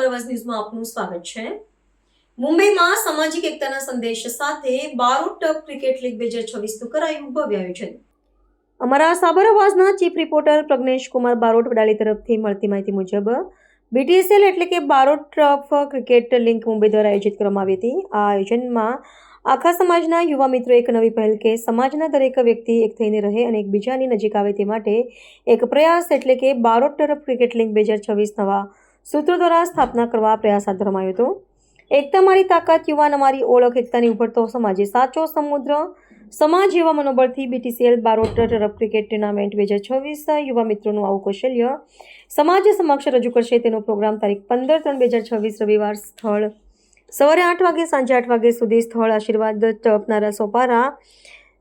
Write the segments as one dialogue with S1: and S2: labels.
S1: સાબરવાસ ન્યૂઝમાં આપનું સ્વાગત છે। મુંબઈમાં સામાજિક એકતાના સંદેશ સાથે બારોટ ટફ ક્રિકેટ લીગ 2026નું કરાયું ભવ્ય આયોજન। અમારા સાબરવાસના ચીફ રિપોર્ટર પ્રજ્ઞેશ કુમાર બારોટ વડાલી તરફથી મળતી માહિતી મુજબ BTSL એટલે કે Barot tough cricket league Mumbai દ્વારા આયોજિત કરવામાં આવી હતી। આ આયોજનમાં આખા સમાજના યુવા મિત્રો એક નવી પહેલ કે સમાજના દરેક વ્યક્તિ એક થઈને રહે અને એકબીજાની નજીક આવે તે માટે એક પ્રયાસ એટલે કે બારોટ ટફ ક્રિકેટ લીગ 2026 નવા સૂત્રો દ્વારા સ્થાપના કરવા પ્રયાસ હાથ ધરવામાં આવ્યો હતો। એકતા મારી તાકાત, યુવાન અમારી ઓળખ, એકતાની ઉભરતો સમાજે સાચો સમુદ્ર સમાજ એવા મનોબળથી BTCL Barot tough cricket tournament 2026 યુવા મિત્રોનું આવું કૌશલ્ય સમાજ સમક્ષ રજૂ કરશે। તેનો પ્રોગ્રામ તારીખ 15/3/2026 રવિવાર, સ્થળ સવારે 8 વાગે સાંજે 8 વાગે સુધી, સ્થળ આશીર્વાદ ટફ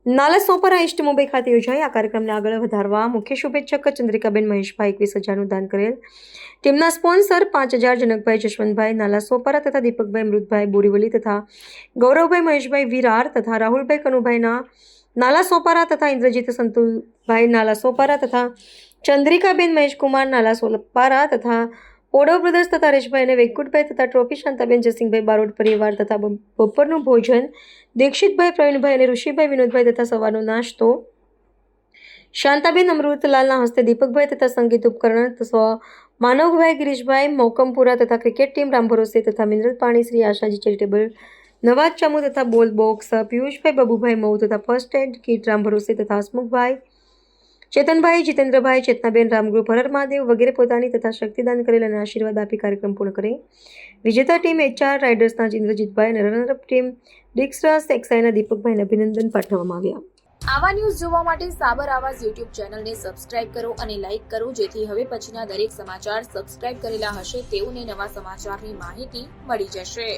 S1: નાલા સોપારા ઈસ્ટ મુંબઈ ખાતે યોજાય। આ કાર્યક્રમને આગળ વધારવા મુખ્ય શુભેચ્છક ચંદ્રિકાબેન મહેશભાઈ 21,000નું દાન કરેલ। ટીમના સ્પોન્સર 5,000 જનકભાઈ જશવંતભાઈ નાલા સોપારા તથા દીપકભાઈ મૃતભાઈ બોરીવલી તથા ગૌરવભાઈ મહેશભાઈ વિરાર તથા રાહુલભાઈ કનુભાઈના નાલા સોપારા તથા ઇન્દ્રજીત સંતુલભાઈ નાલા સોપારા તથા ચંદ્રિકાબેન મહેશકુમાર નાલા સોપારા તથા ઓડવ બ્રદર્સ તથા હરેશભાઈ અને વૈકુંઠભાઈ તથા ટ્રોફી શાંતાબેન જસિંગભાઈ બારોટ પરિવાર તથા બપોરનું ભોજન દીક્ષિતભાઈ પ્રવીણભાઈ અને ઋષિભાઈ વિનોદભાઈ તથા સવારનો નાસ્તો શાંતાબેન અમૃતલાલના હસ્તે દીપકભાઈ તથા સંગીત ઉપકરણ તથા માનવભાઈ ગિરીશભાઈ મોકમપુરા તથા ક્રિકેટ ટીમ રામ ભરોસે તથા મિનરલ પાણી શ્રી આશાજી ચેરિટેબલ નવાજ ચામુ તથા બોલ બોક્સ પિયુષભાઈ બબુભાઈ મઉ તથા ફર્સ્ટ એડ કીટ રામ ભરોસે તથા હસમુખભાઈ ચેતનભાઈ જીતેન્દ્રભાઈ ચેતનાબેન રામગૃહ હરર મહાદેવ વગેરે પોતાની તથા શક્તિદાન કરેલ અને આશીર્વાદ આપી કાર્યક્રમ પૂર્ણ કરે। વિજેતા ટીમ HR રાઇડર્સના ઇન્દ્રજીતભાઈ અને રનરઅપ ટીમ ડિક્સરસ એક્સાઈના દીપકભાઈને અભિનંદન પાઠવવામાં આવ્યા।
S2: આવા ન્યૂઝ જોવા માટે સાબર આવાઝ YouTube ચેનલને સબસ્ક્રાઇબ કરો અને લાઇક કરો, જેથી હવે પછીના દરેક સમાચાર સબસ્ક્રાઇબ કરેલા હશે તેઓને નવા સમાચારની માહિતી મળી જશે।